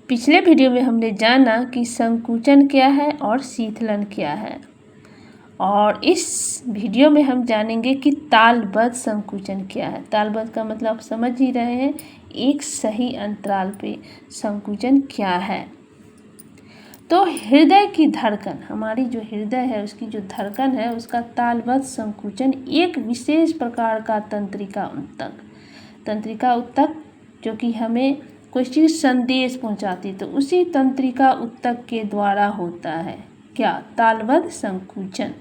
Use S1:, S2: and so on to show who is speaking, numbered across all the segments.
S1: पिछले वीडियो में हमने जाना कि संकुचन क्या है और शीतलन क्या है, और इस वीडियो में हम जानेंगे कि तालबद्ध संकुचन क्या है। तालबद्ध का मतलब आप समझ ही रहे हैं, एक सही अंतराल पे संकुचन क्या है। तो हृदय की धड़कन, हमारी जो हृदय है उसकी जो धड़कन है उसका तालबद्ध संकुचन एक विशेष प्रकार का तंत्रिका ऊतक जो कि हमें कोई चीज़ संदेश पहुंचाती है, तो उसी तंत्रिका ऊतक के द्वारा होता है। क्या? तालबद्ध संकुचन।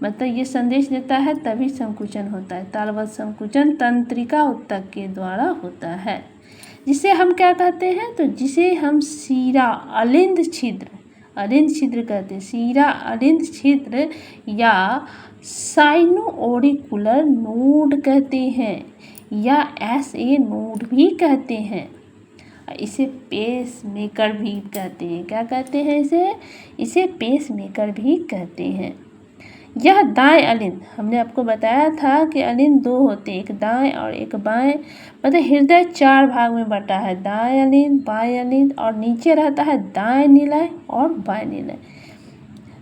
S1: मतलब ये संदेश देता है तभी संकुचन होता है। तालबद्ध संकुचन तंत्रिका ऊतक के द्वारा होता है, जिसे हम क्या कहते हैं? तो जिसे हम शीरा अलिंद छिद्र कहते हैं। शीरा अलिंद छिद्र या साइनोओरिकुलर नोड कहते हैं, या SA नोड भी कहते हैं। इसे पेस मेकर भी कहते हैं। क्या कहते हैं इसे पेस मेकर भी कहते हैं। यह दाएं अलिंद, हमने आपको बताया था कि अलिंद दो होते हैं, एक दाएं और एक बाएं। मतलब हृदय 4 भाग में बटा है, दाएं अलिंद, बाएं अलिंद, और नीचे रहता है दाएं निलय और बाएं निलय।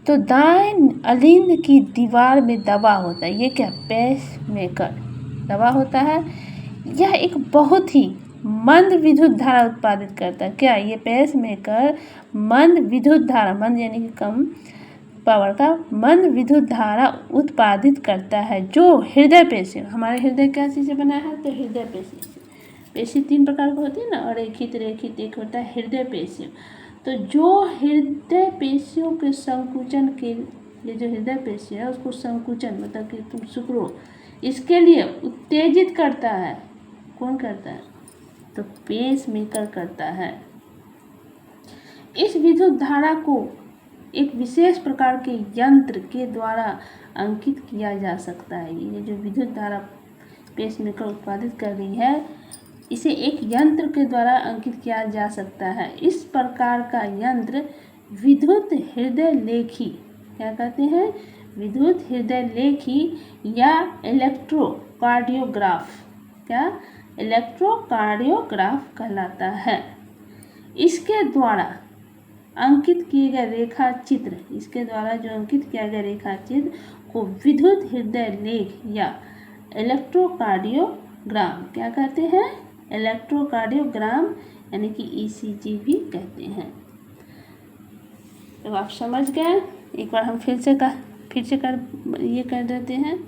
S1: तो दाएं अलिंद की दीवार में दबा होता है, ये क्या? पेस मेकर दबा होता है। यह एक बहुत ही मंद विद्युत धारा उत्पादित करता है। क्या? ये पेस मेकर मंद विद्युत धारा, मंद यानी कि कम पावर का मंद विद्युत धारा उत्पादित करता है, जो हृदय पेशी, हमारे हृदय क्या चीज़ से बना है? तो हृदय पेशी से। पेशी 3 प्रकार की होती है ना, अरेखित, रेखित, एक होता है हृदय पेशी। तो जो हृदय पेशियों के संकुचन के, ये जो हृदय पेशी है उसको संकुचन मतलब कि तुम सुकरो, इसके लिए उत्तेजित करता है। कौन करता है? तो पेस मेकर करता है। इस विद्युत धारा को एक विशेष प्रकार के यंत्र के द्वारा अंकित किया जा सकता है। ये जो विद्युत धारा पेस मेकर उत्पादित कर रही है, इसे एक यंत्र के द्वारा अंकित किया जा सकता है। इस प्रकार का यंत्र विद्युत हृदय लेखी, क्या कहते हैं? विद्युत हृदय लेखी या इलेक्ट्रोकार्डियोग्राफ, क्या? इलेक्ट्रोकार्डियोग्राफ कहलाता है। इसके द्वारा अंकित किए गए रेखा चित्र, इसके द्वारा जो अंकित किया गया रेखा चित्र को विद्युत हृदय लेख या इलेक्ट्रोकार्डियोग्राम क्या कहते हैं? इलेक्ट्रोकार्डियोग्राम यानी कि ECG भी कहते हैं। तो आप समझ गए। एक बार हम फिर से कर देते हैं।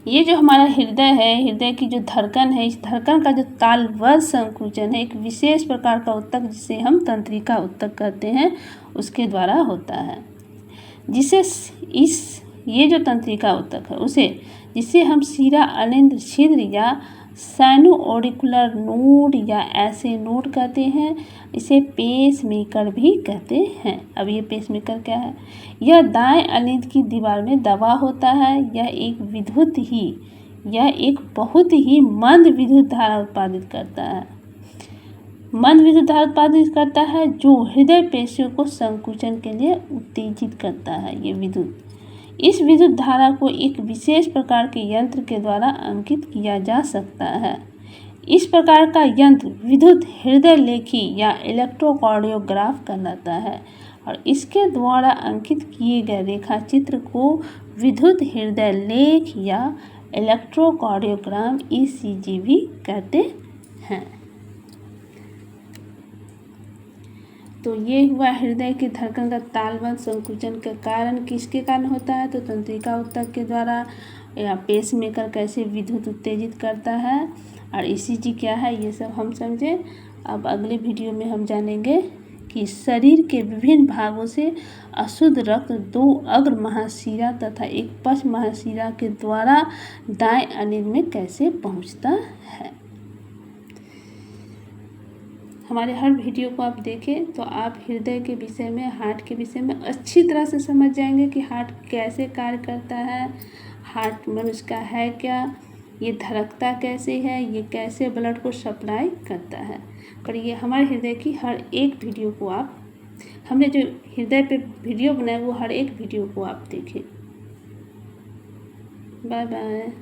S1: ये जो हमारा हृदय है, हृदय की जो धड़कन है, इस धड़कन का जो तालबद्ध संकुचन है एक विशेष प्रकार का ऊतक जिसे हम तंत्रिका ऊतक कहते हैं, उसके द्वारा होता है। ये जो तंत्रिका ऊतक है जिसे हम शीरा अलिंद छिद्र या साइनोओरिकुलर नोड या SA नोड कहते हैं। इसे पेस मेकर भी कहते हैं। अब ये पेस मेकर क्या है? यह दाएं अलिंद की दीवार में दबा होता है। यह एक बहुत ही मंद विद्युत धारा उत्पादित करता है, जो हृदय पेशियों को संकुचन के लिए उत्तेजित करता है। इस विद्युत धारा को एक विशेष प्रकार के यंत्र के द्वारा अंकित किया जा सकता है। इस प्रकार का यंत्र विद्युत हृदय लेखी या इलेक्ट्रोकार्डियोग्राफ कहलाता है, और इसके द्वारा अंकित किए गए रेखा चित्र को विद्युत हृदय लेख या इलेक्ट्रोकार्डियोग्राम ECG भी कहते हैं। तो ये हुआ हृदय की धड़कन का तालबद्ध संकुचन का कारण किसके कारण होता है? तो तंत्रिका ऊतक के द्वारा, या पेस मेकर कैसे विद्युत उत्तेजित करता है, और ECG क्या है, ये सब हम समझे। अब अगले वीडियो में हम जानेंगे कि शरीर के विभिन्न भागों से अशुद्ध रक्त 2 अग्र महाशिरा तथा एक पश्च महाशिरा के द्वारा दाएं अलिंद में कैसे पहुंचता है। हमारे हर वीडियो को आप देखें तो आप हृदय के विषय में, हार्ट के विषय में अच्छी तरह से समझ जाएंगे कि हार्ट कैसे कार्य करता है, हार्ट मनुष्य का है क्या, ये धड़कता कैसे है, ये कैसे ब्लड को सप्लाई करता है। पर ये हमारे हृदय की हर एक वीडियो को हमने जो हृदय पे वीडियो बनाया वो हर एक वीडियो को आप देखें। Bye bye.